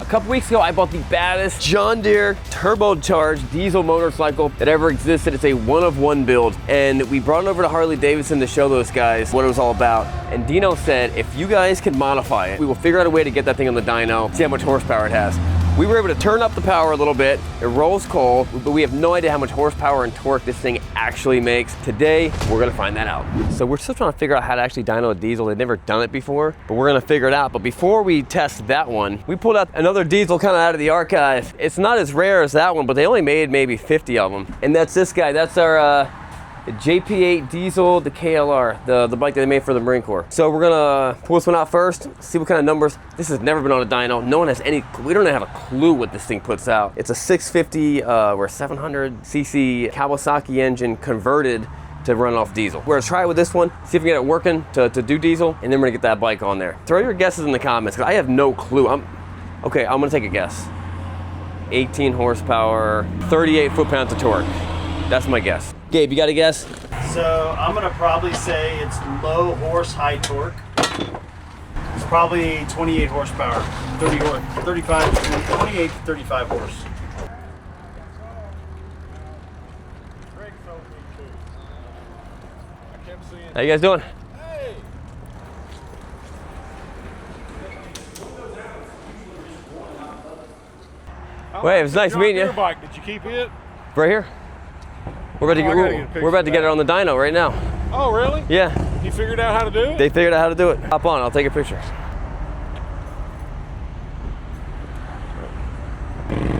couple weeks ago, I bought the baddest John Deere turbocharged diesel motorcycle that ever existed. It's a one-of-one build, and we brought it over to Harley Davidson to show those guys what it was all about. And Dyno said, if you guys can modify it, we will figure out a way to get that thing on the dyno, see how much horsepower it has. We were able to turn up the power a little bit. It rolls cold, but we have no idea how much horsepower and torque this thing actually makes. Today, we're gonna find that out. So we're still trying to figure out how to actually dyno a diesel. They've never done it before, but we're gonna figure it out. But before we test that one, we pulled out another diesel kind of out of the archive. It's not as rare as that one, but they only made maybe 50 of them. And that's this guy. That's our JP8 diesel, the KLR, the bike that they made for the Marine Corps. So we're gonna pull this one out first, see what kind of numbers. This has never been on a dyno. No one has any, we don't have a clue what this thing puts out. It's a 650 or 700cc Kawasaki engine converted to run off diesel. We're gonna try it with this one, see if we can get it working to do diesel, and then we're gonna get that bike on there. Throw your guesses in the comments, because I have no clue. I'm gonna take a guess. 18 horsepower, 38 foot-pounds of torque. That's my guess. Gabe, you got a guess? So I'm gonna probably say it's low horse, high torque. It's probably 28 horsepower, 30 horse, 35, 28 to 35 horse. How you guys doing? Hey. Wait, it was nice meeting you. Bike. Did you keep it? Right here. We're about to get it on the dyno right now. Oh, really? Yeah. You figured out how to do it? They figured out how to do it. Hop on, I'll take a picture.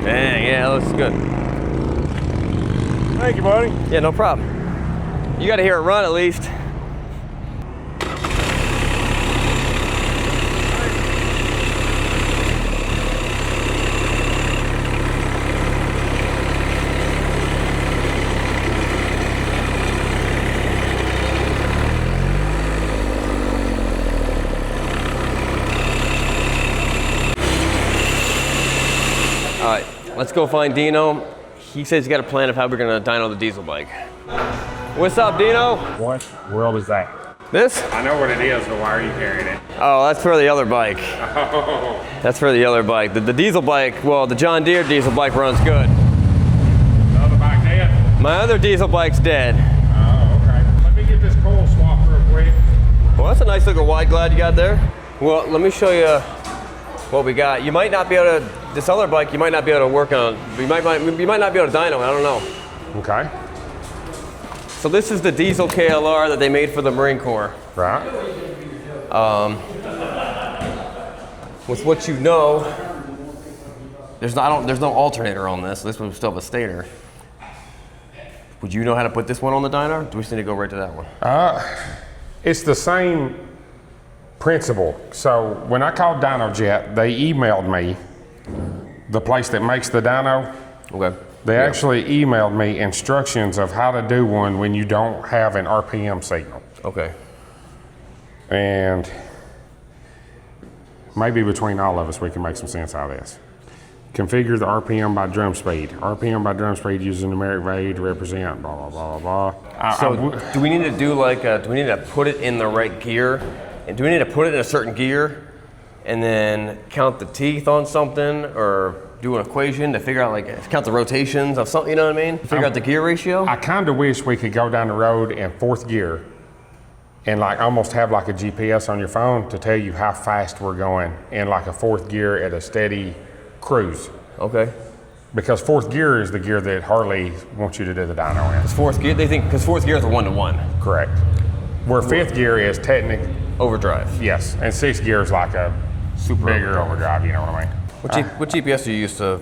Dang, yeah, that looks good. Thank you, buddy. Yeah, no problem. You gotta hear it run at least. All right, let's go find Dyno. He says he's got a plan of how we're gonna dyno the diesel bike. What's up, Dyno? What world is that? This? I know what it is, but why are you carrying it? Oh, that's for the other bike. Oh. That's for the other bike. The diesel bike, well, the John Deere diesel bike runs good. The other bike dead? My other diesel bike's dead. Oh, okay. Let me get this coil swap real quick. Well, that's a nice looking wide glide you got there. Well, let me show you what we got. You might not be able to, this other bike, you might not be able to work on. You might not be able to dyno, I don't know. Okay. So this is the diesel KLR that they made for the Marine Corps. Right. With what you know, there's no alternator on this. This one still have a stator. Would you know how to put this one on the dyno? Or do we just need to go right to that one? It's the same principle. So when I called DynoJet, they emailed me, the place that makes the dyno. Okay. They actually emailed me instructions of how to do one when you don't have an RPM signal. Okay. And maybe between all of us, we can make some sense out of this. Configure the RPM by drum speed. RPM by drum speed uses a numeric value to represent blah, blah, blah, blah. So do we need to do like, do we need to put it in the right gear? And do we need to put it in a certain gear and then count the teeth on something, or do an equation to figure out, like, count the rotations of something, you know what I mean? Figure out the gear ratio? I kind of wish we could go down the road in fourth gear and like almost have like a GPS on your phone to tell you how fast we're going in like a fourth gear at a steady cruise. Okay. Because fourth gear is the gear that Harley wants you to do the dyno in. Because fourth gear, they think, because fourth gear is a 1-to-1. Correct. Where fifth gear is technical. Overdrive. Yes, and sixth gear is like a Super bigger overdrive, you know what I mean? What GPS do you use to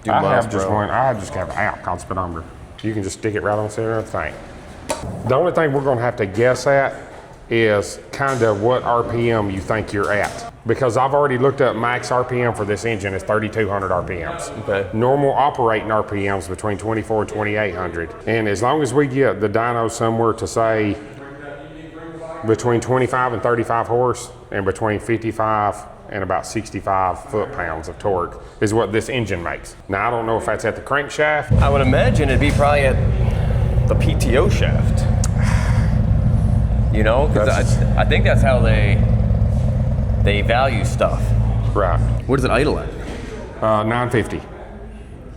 do I miles have just per hour? one. I just have an app called Speedometer. You can just stick it right on the center of the thing. The only thing we're going to have to guess at is kind of what RPM you think you're at. Because I've already looked up max RPM for this engine is 3,200 RPMs. Okay. Normal operating RPMs between 24 and 2,800. And as long as we get the dyno somewhere to say between 25 and 35 horse and between 55 and about 65 foot-pounds of torque is what this engine makes. Now, I don't know if that's at the crankshaft. I would imagine it'd be probably at the PTO shaft. You know, because I think that's how they value stuff. Right. What does it idle at? 950.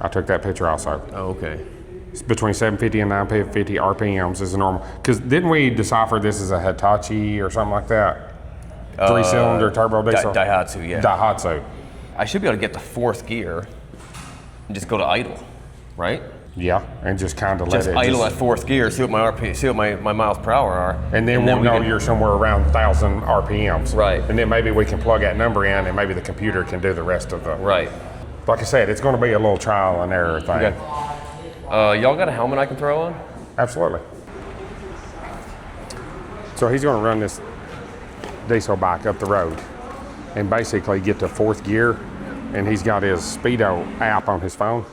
I took that picture also. Oh, okay. It's between 750 and 950 RPMs is a normal. Because didn't we decipher this as a Hitachi or something like that? 3-cylinder turbo diesel? Daihatsu, yeah. Daihatsu. I should be able to get the 4th gear and just go to idle, right? Yeah, and just kind of let Just it idle at 4th gear, see what my see what my miles per hour are. and then we'll know you're somewhere around 1,000 RPMs. Right. And then maybe we can plug that number in and maybe the computer can do the rest of the. Right. Like I said, it's going to be a little trial and error thing. Okay. Y'all got a helmet I can throw on? Absolutely. So he's going to run this diesel bike up the road and basically get to 4th gear, and he's got his Speedo app on his phone,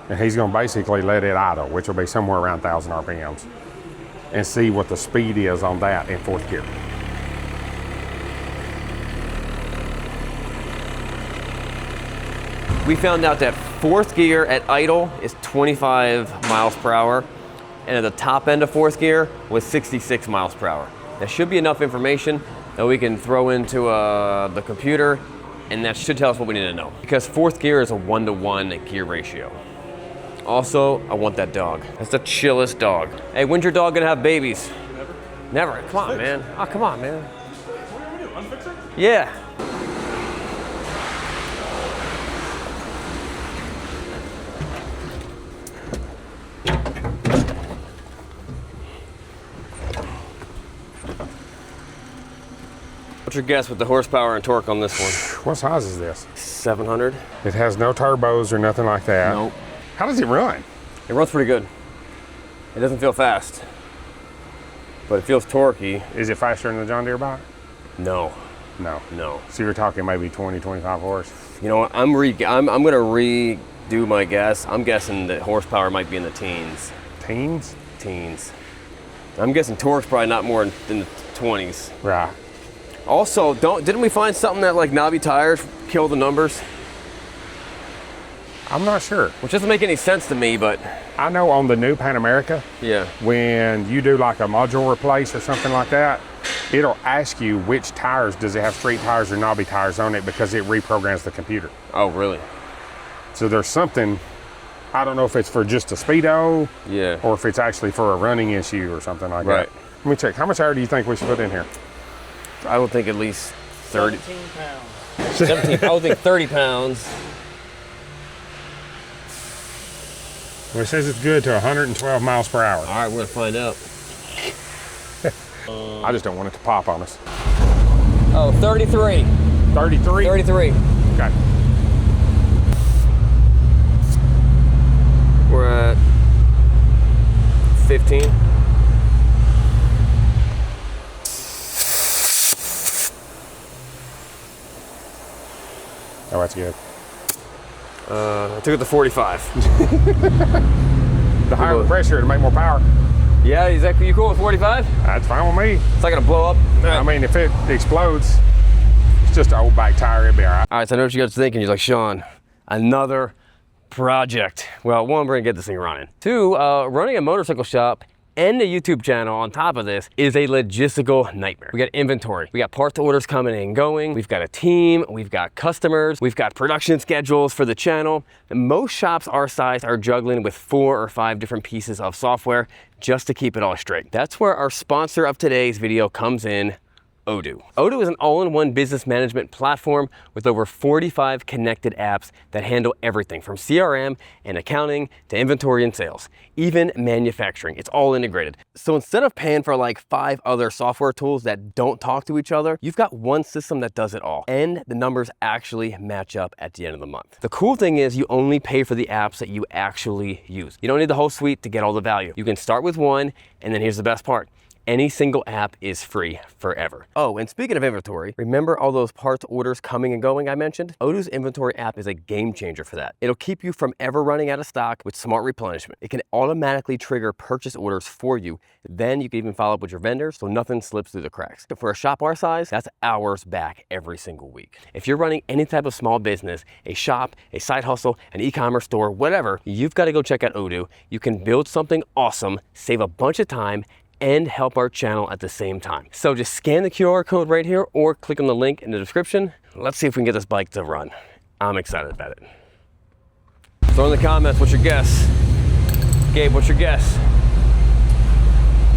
and he's going to basically let it idle, which will be somewhere around 1,000 RPMs, and see what the speed is on that in 4th gear. We found out that 4th gear at idle is 25 miles per hour, and at the top end of 4th gear was 66 miles per hour. That should be enough information that we can throw into the computer, and that should tell us what we need to know. Because 4th gear is a 1-to-1 gear ratio. Also, I want that dog. That's the chillest dog. Hey, when's your dog gonna have babies? Never. Never. Come on, man. Oh, come on, man. What are we doing? Unfix it? Yeah. What's your guess with the horsepower and torque on this one? What size is this? 700? It has no turbos or nothing like that. Nope. How does it run? It runs pretty good. It doesn't feel fast, but it feels torquey. Is it faster than the John Deere bike? No, No. no. So you're talking maybe 20, 25 horse? You know what? I'm gonna redo my guess. I'm guessing that horsepower might be in the teens. Teens? Teens. I'm guessing torque's probably not more than the 20s. Right. Also, didn't we find something that like knobby tires kill the numbers? I'm not sure. Which doesn't make any sense to me, but I know on the new Pan America, yeah. when you do like a module replace or something like that, it'll ask you which tires, does it have straight tires or knobby tires on it, because it reprograms the computer. Oh, really? So there's something, I don't know if it's for just a Speedo, Yeah. or if it's actually for a running issue or something like Right. that. Let me check. How much air do you think we should put in here? I would think at least 30. 17 pounds. 17. I would think 30 pounds. Well, it says it's good to 112 miles per hour. All right, we're gonna find out. I just don't want it to pop on us. Oh, 33. 33? 33. Okay. We're at 15. Oh, that's good. I took it to 45. The higher the pressure, it'll make more power. Yeah, exactly. You cool with 45? That's fine with me. It's not gonna blow up. I mean, if it explodes, it's just an old back tire, it'll be all right. All right, so I know what you guys are thinking. You're like, Sean, another project. Well, one, we're gonna get this thing running. Two, running a motorcycle shop and a YouTube channel on top of this is a logistical nightmare. We got inventory, we got parts orders coming and going, we've got a team, we've got customers, we've got production schedules for the channel. And most shops our size are juggling with 4 or 5 different pieces of software just to keep it all straight. That's where our sponsor of today's video comes in, Odoo. Odoo is an all-in-one business management platform with over 45 connected apps that handle everything from CRM and accounting to inventory and sales, even manufacturing. It's all integrated. So instead of paying for like 5 other software tools that don't talk to each other, you've got one system that does it all. And the numbers actually match up at the end of the month. The cool thing is you only pay for the apps that you actually use. You don't need the whole suite to get all the value. You can start with one, and then here's the best part. Any single app is free forever. Oh, and speaking of inventory, remember all those parts orders coming and going I mentioned? Odoo's inventory app is a game changer for that. It'll keep you from ever running out of stock with smart replenishment. It can automatically trigger purchase orders for you. Then you can even follow up with your vendors so nothing slips through the cracks. For a shop our size, that's hours back every single week. If you're running any type of small business, a shop, a side hustle, an e-commerce store, whatever, you've got to go check out Odoo. You can build something awesome, save a bunch of time, and help our channel at the same time. So just scan the QR code right here or click on the link in the description. Let's see if we can get this bike to run. I'm excited about it. So in the comments, what's your guess? Gabe, what's your guess?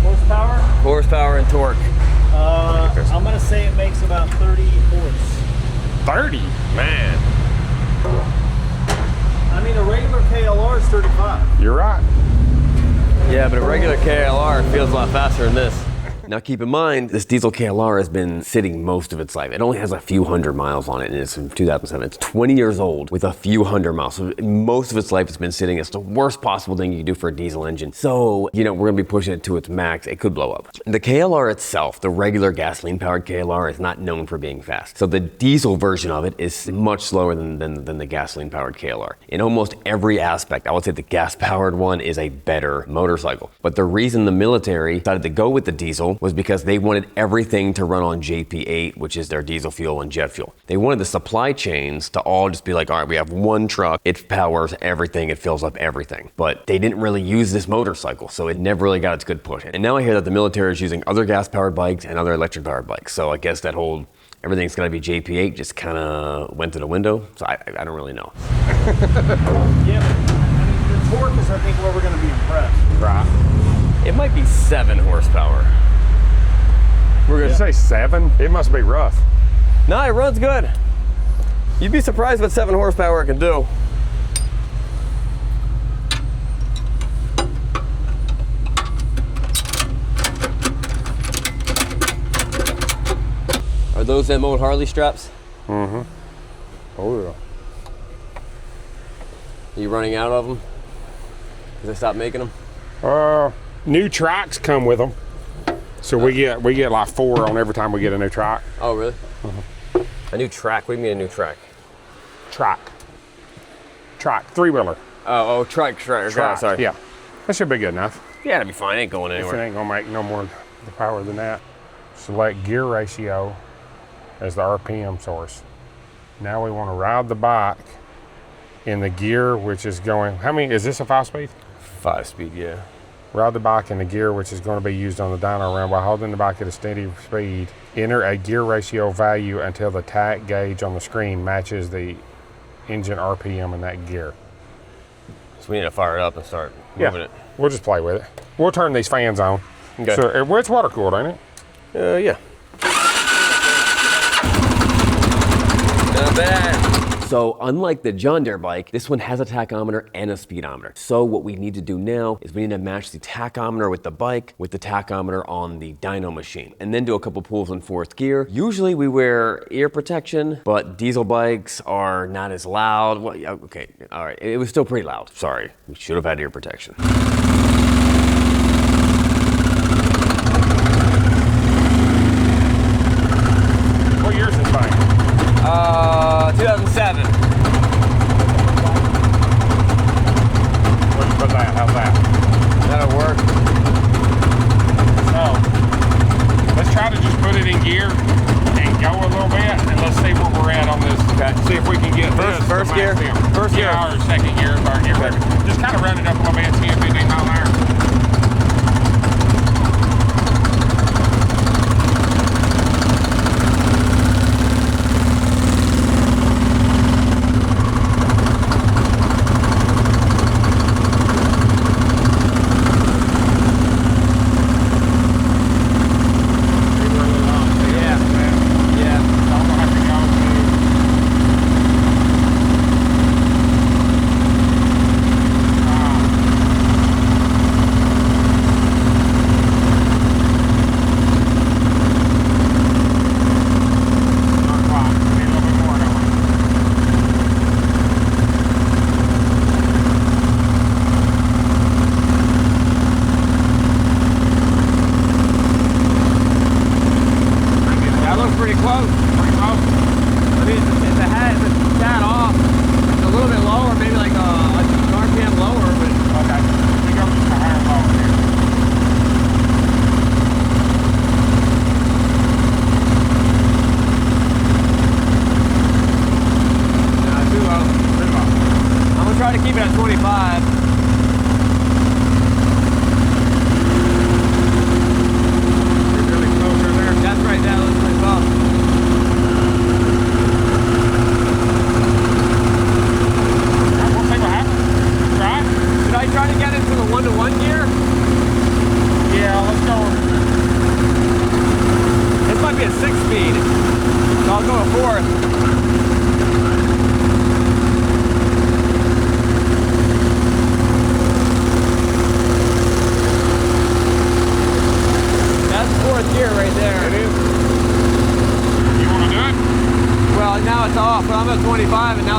Horsepower? Horsepower and torque. I'm gonna say it makes about 30 horse. 30? Man. I mean, a regular KLR is 35. You're right. Yeah, but a regular KLR feels a lot faster than this. Now keep in mind, this diesel KLR has been sitting most of its life. It only has a few hundred miles on it, and it's from 2007. It's 20 years old with a few hundred miles. So most of its life it's been sitting. It's the worst possible thing you can do for a diesel engine. So, you know, we're gonna be pushing it to its max. It could blow up. The KLR itself, the regular gasoline-powered KLR, is not known for being fast. So the diesel version of it is much slower than the gasoline-powered KLR. In almost every aspect, I would say the gas-powered one is a better motorcycle. But the reason the military decided to go with the diesel was because they wanted everything to run on JP8, which is their diesel fuel and jet fuel. They wanted the supply chains to all just be like, all right, we have one truck, it powers everything, it fills up everything. But they didn't really use this motorcycle, so it never really got its good push. And now I hear that the military is using other gas-powered bikes and other electric-powered bikes. So I guess that whole everything's gonna be JP8 just kind of went to the window. So I don't really know. Yeah, but I mean, the torque is, I think, where we're gonna be impressed. Right. It might be 7 horsepower. We're gonna say 7? It must be rough. No, it runs good. You'd be surprised what 7 horsepower it can do. Are those them old Harley straps? Mm-hmm. Oh yeah. Are you running out of them? Because they stopped making them? New tracks come with them. So we get like 4 on every time we get a new track. Oh, really? A new track? What do you mean a new track? Track. 3-wheeler. Oh, track. Sorry. Yeah. That should be good enough. Yeah, that'd be fine. It ain't going If it anywhere. ain't gonna make no more the power than that. Select gear ratio as the RPM source. Now we want to ride the bike in the gear which is going, how many, is this a 5-speed? 5-speed, yeah. Ride the bike in the gear which is going to be used on the dyno round by holding the bike at a steady speed. Enter a gear ratio value until the tach gauge on the screen matches the engine RPM in that gear. So we need to fire it up and start moving it. We'll just play with it. We'll turn these fans on. Okay. So it's water cooled, ain't it? Yeah. Not bad. So unlike the John Deere bike, this one has a tachometer and a speedometer. So what we need to do now is we need to match the tachometer with the bike with the tachometer on the dyno machine, and then do a couple pulls in 4th gear. Usually we wear ear protection, but diesel bikes are not as loud. Well, yeah, okay, all right, it was still pretty loud. Sorry, we should have had ear protection. What year is this bike? 2007. Where'd you put that? How's that? That'll work. So, let's try to just put it in gear and go a little bit, and let's see where we're at on this. Okay. See if we can get First gear? First gear. Or second gear, third gear. Just kind of run it up a little bit, 10, 15 mile an hour.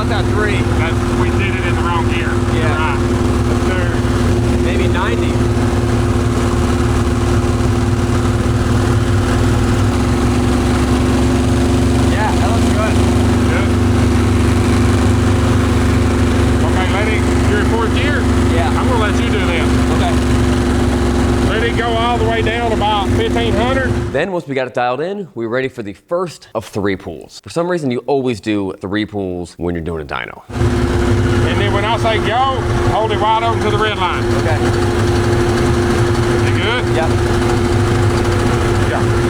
about that 3. We did it in the wrong gear. Yeah. Right. Maybe 90. Yeah, that looks good. Good. Okay, let it, you're in 4th gear? Yeah. I'm gonna let you do this. Okay. Let it go all the way down about 1,500. Then once we got it dialed in, we were ready for the first of 3 pulls. For some reason, you always do 3 pulls when you're doing a dyno. And then when I say go, hold it wide open to the red line. Okay. You good? Yep. Yeah.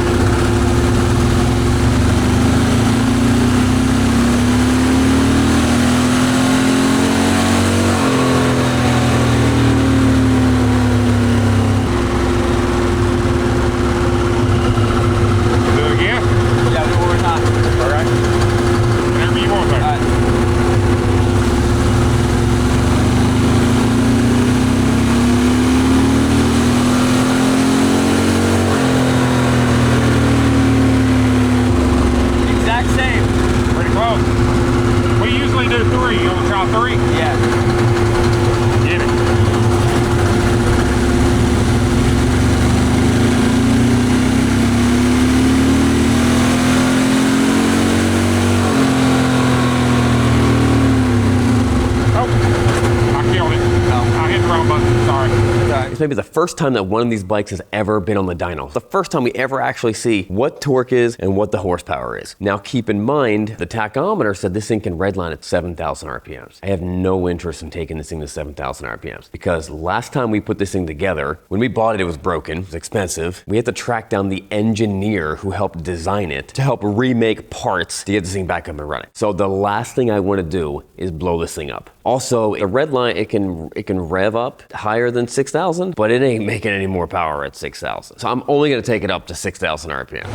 Maybe the first time that one of these bikes has ever been on the dyno. The first time we ever actually see what torque is and what the horsepower is. Now keep in mind, the tachometer said this thing can redline at 7,000 RPMs. I have no interest in taking this thing to 7,000 RPMs because last time we put this thing together, when we bought it, it was broken, it was expensive. We had to track down the engineer who helped design it to help remake parts to get this thing back up and running. So the last thing I want to do is blow this thing up. Also, a redline, it can rev up higher than 6,000, but it ain't making any more power at 6,000. So I'm only gonna take it up to 6,000 RPM.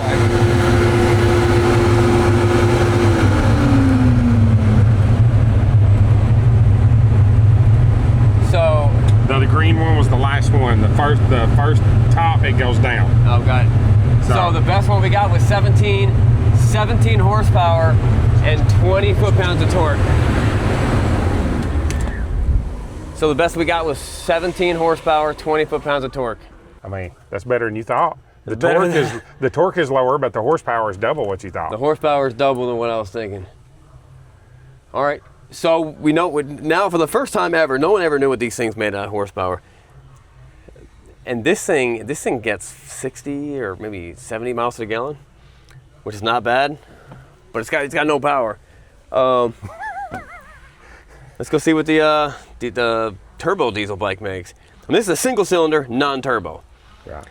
So the green one was the last one. The first top, it goes down. Oh, got it. So the best one we got was 17 horsepower and 20 foot-pounds of torque. So the best we got was 17 horsepower, 20 foot-pounds of torque. I mean, that's better than you thought. The torque is lower, but the horsepower is double what you thought. The horsepower is double than what I was thinking. All right, so we know now for the first time ever, no one ever knew what these things made out of horsepower. And this thing gets 60 or maybe 70 miles to the gallon, which is not bad, but it's got no power. Let's go see what the turbo diesel bike makes. And this is a single cylinder, non-turbo. Right.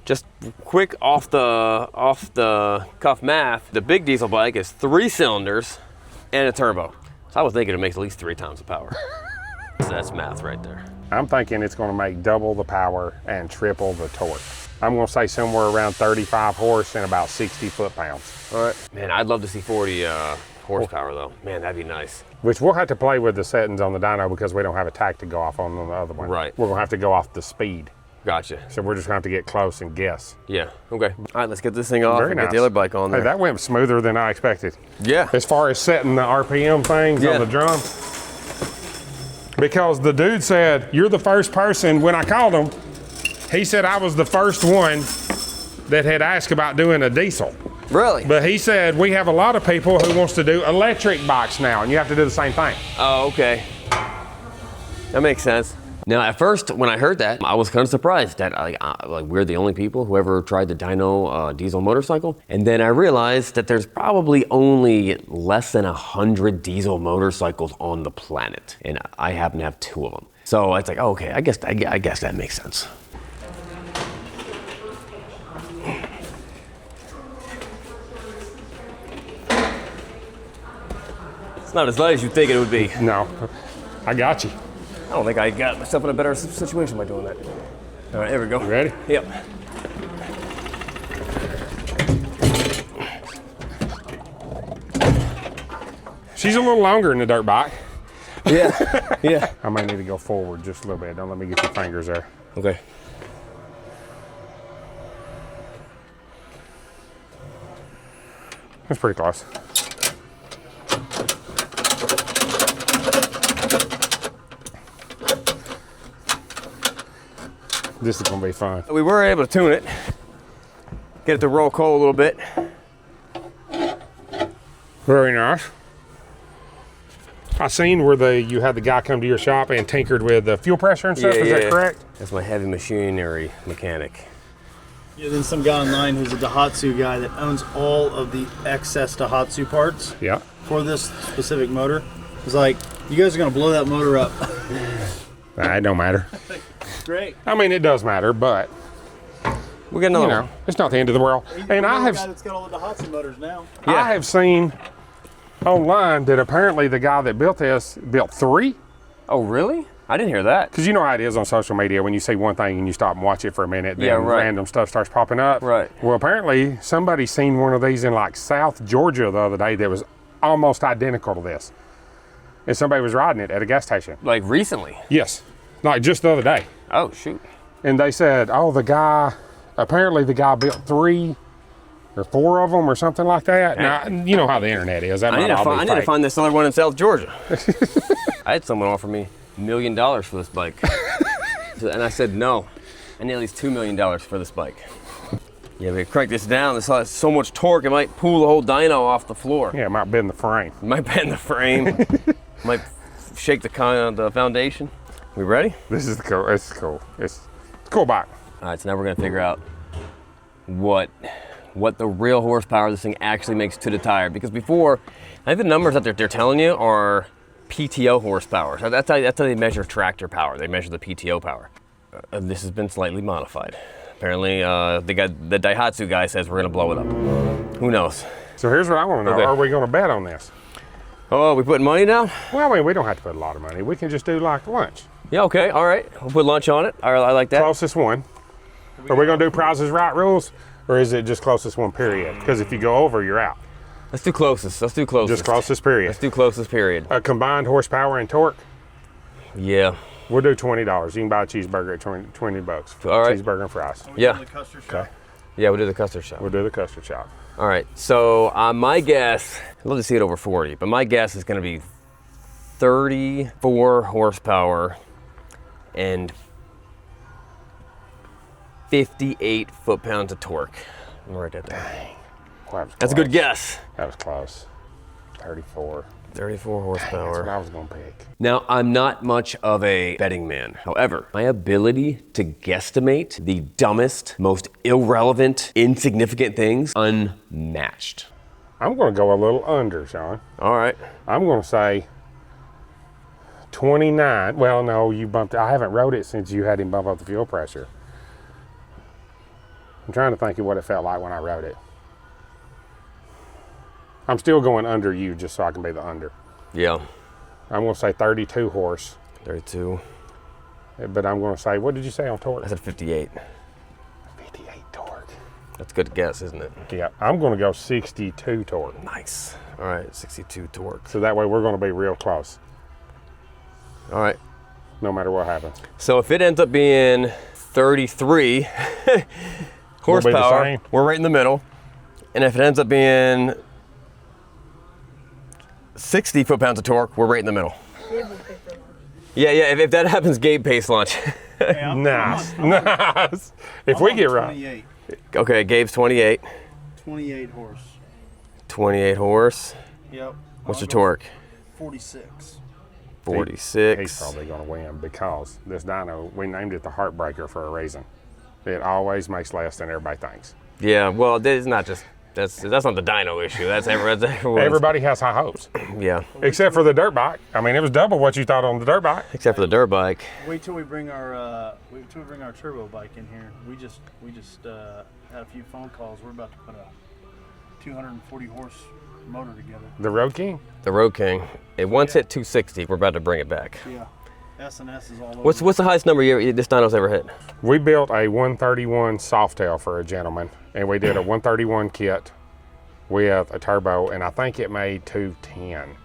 Just quick off the cuff math, the big diesel bike is 3 cylinders and a turbo. So I was thinking it makes at least 3 times the power. So that's math right there. I'm thinking it's going to make double the power and triple the torque. I'm going to say somewhere around 35 horse and about 60 foot-pounds. All right. Man, I'd love to see 40 horsepower though. Man, that'd be nice. Which we'll have to play with the settings on the dyno because we don't have a tach to go off on the other one. Right. We're going to have to go off the speed. Gotcha. So we're just going to have to get close and guess. Yeah, okay. All right, let's get this thing off Very and nice. get the other bike on there. Hey, that went smoother than I expected. Yeah. As far as setting the RPM things on the drum. Because the dude said, you're the first person, when I called him, he said I was the first one that had asked about doing a diesel. Really? But he said, we have a lot of people who wants to do electric bikes now, and you have to do the same thing. Oh, okay. That makes sense. Now, at first, when I heard that, I was kind of surprised that like we're the only people who ever tried the Dyno diesel motorcycle. And then I realized that there's probably only less than 100 diesel motorcycles on the planet, and I happen to have 2 of them. So it's like, oh, okay, I guess that makes sense. It's not as light as you think it would be. No, I got you. I don't think I got myself in a better situation by doing that. All right, there we go. You ready? Yep. She's a little longer than the dirt bike. Yeah, yeah. I may need to go forward just a little bit. Don't let me get your fingers there. Okay. That's pretty close. This is gonna be fun. We were able to tune it, get it to roll coal a little bit. Very nice. I seen where you had the guy come to your shop and tinkered with the fuel pressure and stuff. Is that correct? That's my heavy machinery mechanic. Yeah, then some guy online who's a Daihatsu guy that owns all of the excess Daihatsu parts Yeah. for this specific motor. It's like, you guys are gonna blow that motor up. It don't matter. Great. I mean, it does matter, but We'll get another you know, one. it's not the end of the world. And I I have have guy that's got all the Daihatsu motors now. Yeah. I have seen online that apparently the guy that built this built 3. Oh, really? I didn't hear that. Because you know how it is on social media when you see one thing and you stop and watch it for a minute, then Yeah, right. random stuff starts popping up. Right. Well, apparently somebody seen one of these in like South Georgia the other day that was almost identical to this. And somebody was riding it at a gas station. Like recently? Yes. Like just the other day. Oh, shoot. And they said, oh, apparently the guy built 3 or 4 of them or something like that. Now, you know how the internet is. That I might need, all be I need to fake. find this other one in South Georgia. I had someone offer me $1 million for this bike. And I said no. I need at least $2 million for this bike. Yeah, we crank this down. This has so much torque, it might pull the whole dyno off the floor. Yeah, it might bend the frame. It might bend the frame. Might shake the foundation. We ready? This is cool. It's cool. It's a cool bike. All right, so now we're gonna figure out what the real horsepower this thing actually makes to the tire. Because before, I think the numbers that they're telling you are PTO horsepower. So that's how they measure tractor power. They measure the PTO power. This has been slightly modified. Apparently, the Daihatsu guy says we're gonna blow it up. Who knows? So here's what I want to know. Okay. Are we going to bet on this? Oh, we putting money down? Well, I mean, we don't have to put a lot of money. We can just do like lunch. Yeah, okay, all right. We'll put lunch on it. All right, I like that. Closest one. Are we going to do prizes right rules? Or is it just closest one period? Because if you go over, you're out. Let's do closest. Let's do closest. Just closest period. Let's do closest period. Combined horsepower and torque, Yeah. we'll do $20. You can buy a cheeseburger at $20. All right. Cheeseburger and fries. Yeah. The custard shop. Okay. Yeah, we'll do the custard shop. We'll do the custard shop. All right, so my guess, I'd love to see it over 40, but my guess is gonna be 34 horsepower and 58 foot-pounds of torque. I'm gonna write that down. Well, that was That's a close. good guess. That was close. 34. 34 That's what horsepower. I was going to pick. Now, I'm not much of a betting man. However, my ability to guesstimate the dumbest, most irrelevant, insignificant things, unmatched. I'm going to go a little under, Sean. All right. I'm going to say 29. Well, no, you bumped. I haven't rode it since you had him bump up the fuel pressure. I'm trying to think of what it felt like when I rode it. I'm still going under you just so I can be the under. Yeah. I'm going to say 32 horse, 32. but I'm going to say, what did you say on torque? I said 58. 58 torque. That's a good guess, isn't it? Yeah, I'm going to go 62 torque. Nice. All right, 62 torque. So that way we're going to be real close, All right. no matter what happens. So if it ends up being 33 horsepower, same. we're right in the middle. And if it ends up being 60 foot-pounds of torque, we're right in the middle. Yeah, if that happens, Gabe pays lunch. Hey, I'm Nice, on- nice. If I'm we on get right. 28. Okay, Gabe's 28. 28 horse. 28 horse. Yep. What's I'll your go torque? 46. 46. He's probably going to win because this dyno, we named it the Heartbreaker for a reason. It always makes less than everybody thinks. Yeah, well, it's not just, that's not the dyno issue. That's everyone's. Everybody has high hopes, Yeah, except for the dirt bike. I mean, it was double what you thought on the dirt bike. except for the dirt bike. Wait till we bring our turbo bike in here. We just had a few phone calls. We're about to put a 240 horse motor together. The Road King. The Road King. It once hit 260. We're about to bring it back. Yeah. S&S is all over. What's the highest number this dyno's ever hit? We built a 131 Softail for a gentleman, and we did a 131 kit with a turbo, and I think it made 210.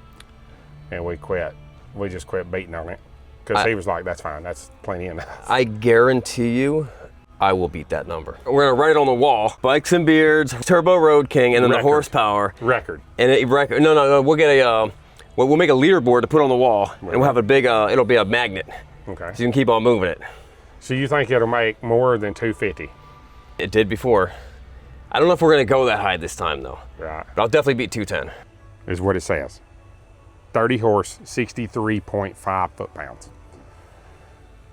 And we quit. We just quit beating on it because he was like, "That's fine. That's plenty enough." I guarantee you, I will beat that number. We're gonna write it on the wall. Bikes and Beards, Turbo Road King, and then Record. the horsepower. Record. And no, we'll get a. We'll make a leaderboard to put on the wall, and we'll have a big. It'll be a magnet, Okay. so you can keep on moving it. So you think it'll make more than 250? It did before. I don't know if we're gonna go that high this time though. Right. But I'll definitely beat 210. Is what it says. 30 horse, 63.5 foot-pounds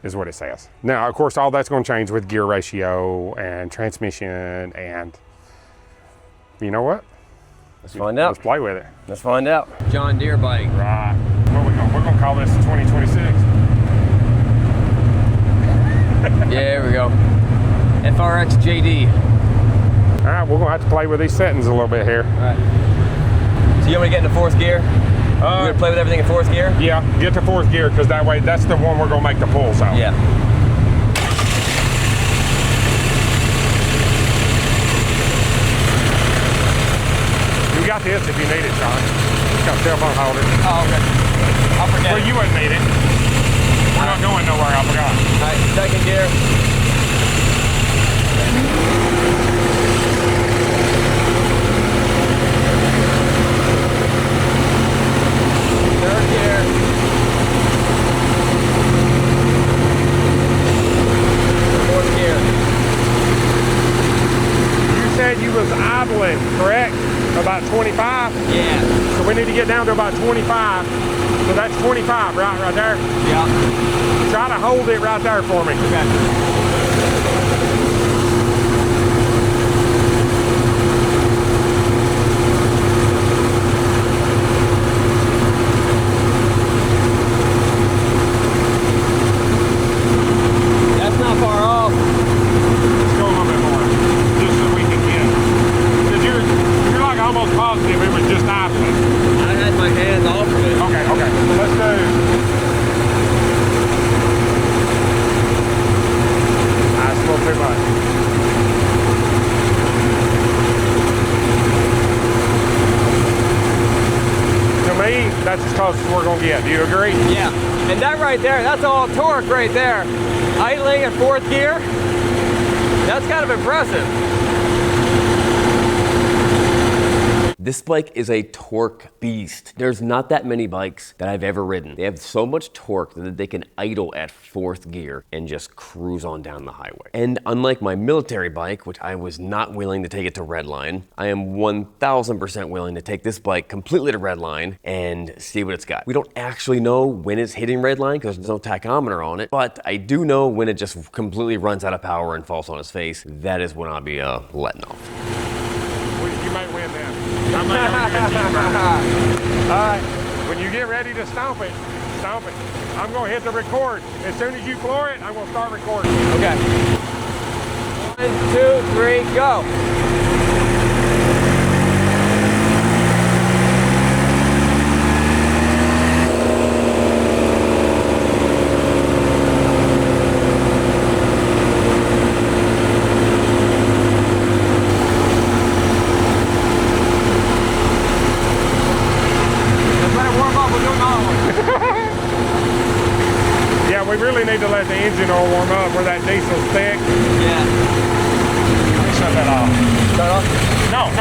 is what it says. Now, of course, all that's gonna change with gear ratio and transmission, and you know what? Let's find out. Let's play with it. Let's find out. John Deere bike. Right. What we're gonna call this 2026. Yeah, here we go. FRX JD. All right, we're gonna have to play with these settings a little bit here. All right. So you want me to get into fourth gear? We're gonna play with everything in fourth gear? Yeah, get to fourth gear, because that way, that's the one we're gonna make the pulls out. Yeah. You got this if you need it, Sean. It's got a cell phone holder. Oh, okay. I'll forget Well, it. you wouldn't need it. We're not going nowhere, I forgot. All right, second gear. Third gear. Fourth gear. You said you was idling, correct? About 25? Yeah. So we need to get down to about 25. So that's 25, right there. Yeah. Try to hold it right there for me. Okay. That's not far off. Let's go a little bit more, just so we can get. Because you're like almost positive it was just idling. I had my hands off of it. Okay. So let's do. That's a little too much. To me, that's as close as we're gonna get. Do you agree? Yeah. And that right there, that's all torque right there. Idling in fourth gear, that's kind of impressive. This bike is a torque beast. There's not that many bikes that I've ever ridden. They have so much torque that they can idle at fourth gear and just cruise on down the highway. And unlike my military bike, which I was not willing to take it to redline, I am 1000% willing to take this bike completely to redline and see what it's got. We don't actually know when it's hitting redline because there's no tachometer on it, but I do know when it just completely runs out of power and falls on its face. That is when I'll be letting off. You may win then. I'm not gonna get you right. All right, when you get ready to stomp it. I'm gonna hit the record. As soon as you floor it, I'm gonna start recording. Okay. 1, 2, 3, go. Yeah, we really need to let the engine oil warm up where that diesel's thick. Yeah. Let me shut that off. Start off? No,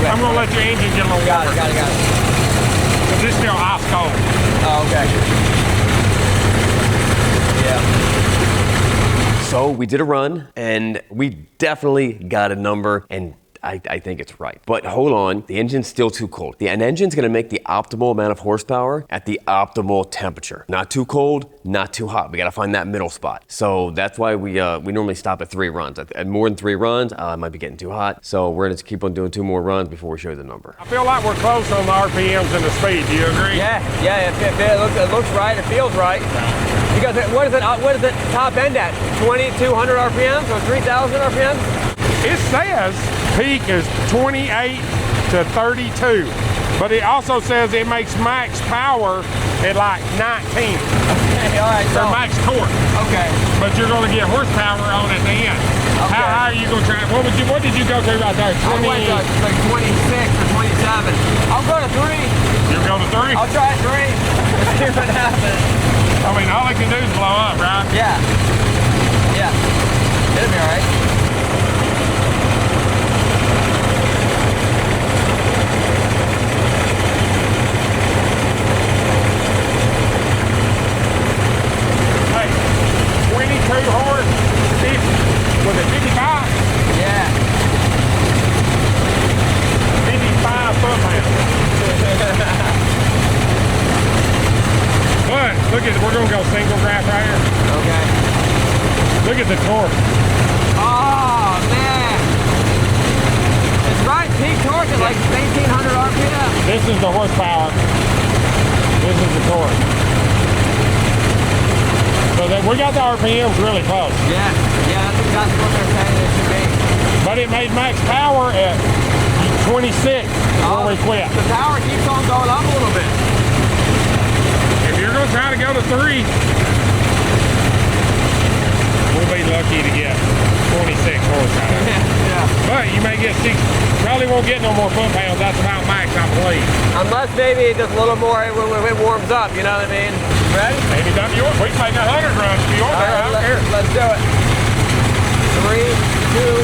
I'm gonna let your engine get a little warmer. Got it. Because it's still ice cold. Oh, okay. Yeah. So we did a run and we definitely got a number, and I think it's right. But hold on, the engine's still too cold. An engine's gonna make the optimal amount of horsepower at the optimal temperature. Not too cold, not too hot. We gotta find that middle spot. So that's why we normally stop at 3 runs. At more than 3 runs, it might be getting too hot. So we're gonna keep on doing 2 more runs before we show you the number. I feel like we're close on the RPMs and the speed. Do you agree? Yeah, it looks right, it feels right. Because what is it top end at? 2,200 RPMs or 3,000 RPMs? It says peak is 28 to 32, but it also says it makes max power at like 19. Okay, all right. Or max torque. Okay. But you're going to get horsepower on at the end. Okay. How high are you going to try? What did you go to right there? 20? I went to like 26 or 27. I'll go to 3. You'll go to 3? I'll try 3. Let's see what happens. I mean, all it can do is blow up, right? Yeah. It'll be all right. Hey, 22 horse, Look at, we're gonna go single graph right here. Okay. Look at the torque. Oh, man. It's right, peak torque is like 1,800 RPM. This is the horsepower. This is the torque. So that we got the RPMs really close. Yeah, that's exactly what they're saying it should be. But it made max power at 26 when we quit. The power keeps on going up a little bit. If you're gonna try to go to 3, we'll be lucky to get 26 horsepower. Yeah. But you may get 6, probably won't get no more foot-pounds. That's about max, I believe. Unless maybe just a little more when it warms up, you know what I mean? Ready? Anytime you want, we can make 100 runs if you want. All right, let's do it. 3, 2,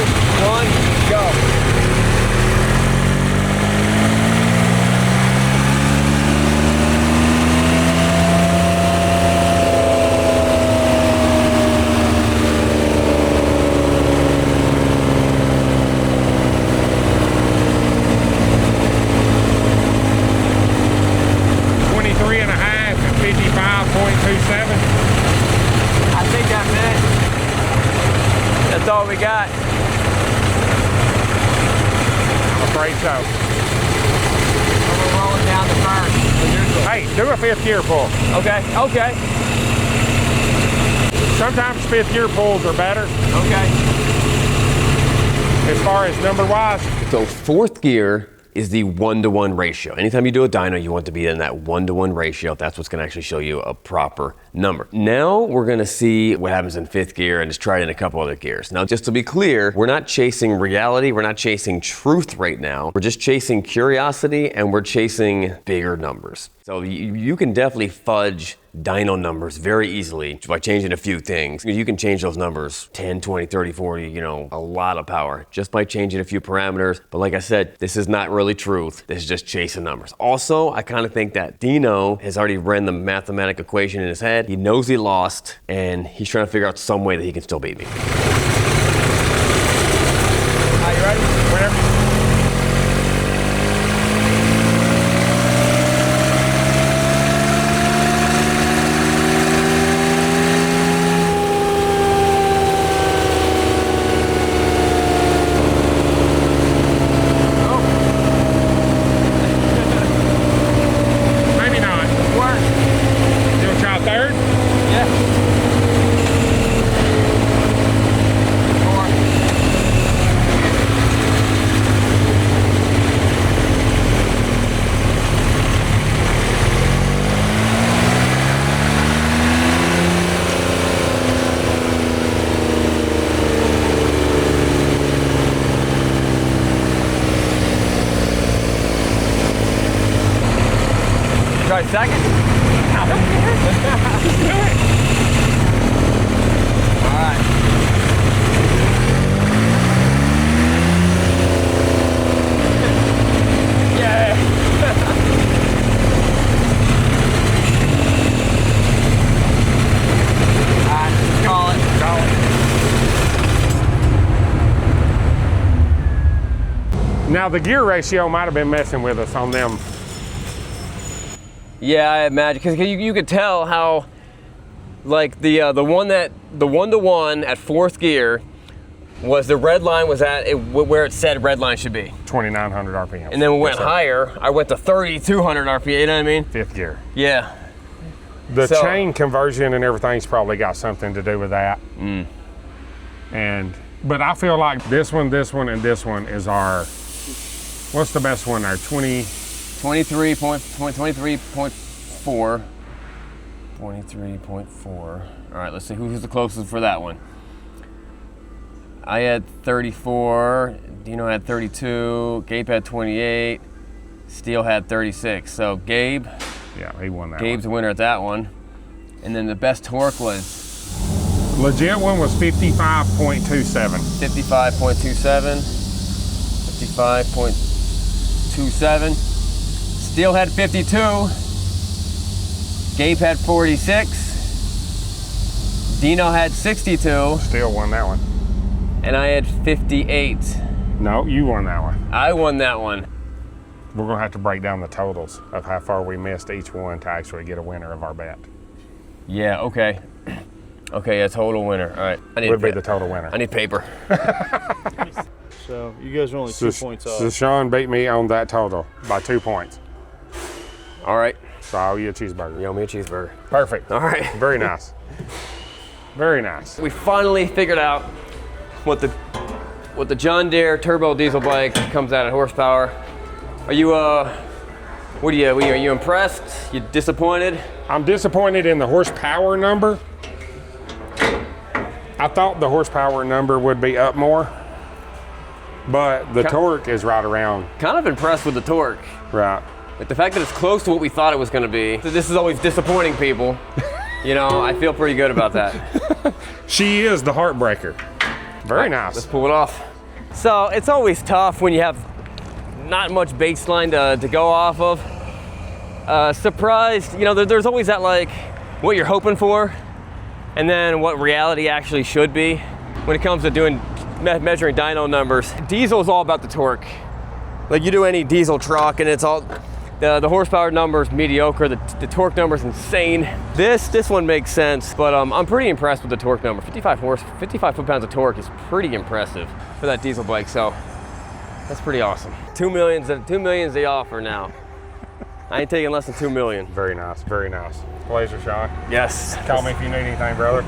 1, go. That's all we got. I'm afraid so. We're rolling down the first. Hey, do a 5th gear pull. Okay. Sometimes 5th gear pulls are better. Okay. As far as number wise. So 4th gear is the 1-to-1 ratio. Anytime you do a dyno, you want to be in that 1-to-1 ratio. That's what's gonna actually show you a proper number. Now we're gonna see what happens in 5th gear and just try it in a couple other gears. Now, just to be clear, we're not chasing reality, we're not chasing truth right now. We're just chasing curiosity and we're chasing bigger numbers. So you can definitely fudge dyno numbers very easily by changing a few things. You can change those numbers 10, 20, 30, 40, you know, a lot of power just by changing a few parameters. But like I said, this is not really truth. This is just chasing numbers. Also, I kind of think that Dyno has already ran the mathematical equation in his head. He knows he lost and he's trying to figure out some way that he can still beat me. Are you ready? Whenever. Try second? All right. Yeah. All right, call it. Now the gear ratio might have been messing with us on them. Yeah, I imagine, because you could tell how, like the 1-to-1 at 4th gear was the red line was at where it said red line should be. 2,900 RPM. And then we went higher. I went to 3,200 RPM. You know what I mean? 5th gear. Yeah. The chain conversion and everything's probably got something to do with that. But I feel like this one, and this one is our. What's the best one there? 23.4. 23.4. All right, let's see who's the closest for that one. I had 34, Dino had 32, Gabe had 28, Steele had 36. So Gabe, yeah, he won that. Gabe's the winner at that one. And then the best torque was? Legit one was 55.27. 55.27. 55.27. Steele had 52. Gabe had 46. Dino had 62. Still won that one. And I had 58. No, you won that one. I won that one. We're gonna have to break down the totals of how far we missed each one to actually get a winner of our bet. Yeah, okay. Okay, yeah, total winner. All right. I need Would be the total winner. I need paper. So you guys are only 2 points off. So Sean beat me on that total by 2 points. All right. So I owe you a cheeseburger. You owe me a cheeseburger. Perfect. All right. Very nice. Very nice. We finally figured out what the John Deere turbo diesel bike comes out at horsepower. Are you are you impressed? You disappointed? I'm disappointed in the horsepower number. I thought the horsepower number would be up more, but the torque is right around. Kind of impressed with the torque. Right. Like the fact that it's close to what we thought it was going to be. This is always disappointing people. You know, I feel pretty good about that. She is the heartbreaker. Very Let's nice. pull it off. So it's always tough when you have not much baseline to go off of. Surprised, you know, there's always that like what you're hoping for and then what reality actually should be when it comes to measuring dyno numbers. Diesel is all about the torque. Like you do any diesel truck and it's all, the horsepower number is mediocre, the torque number is insane. This one makes sense, but I'm pretty impressed with the torque number. 55 foot-pounds of torque is pretty impressive for that diesel bike, so that's pretty awesome. 2 million's the offer now. I ain't taking less than 2 million. Very nice. Very nice. Pleasure, Sean. Yes. Call me if you need anything, brother.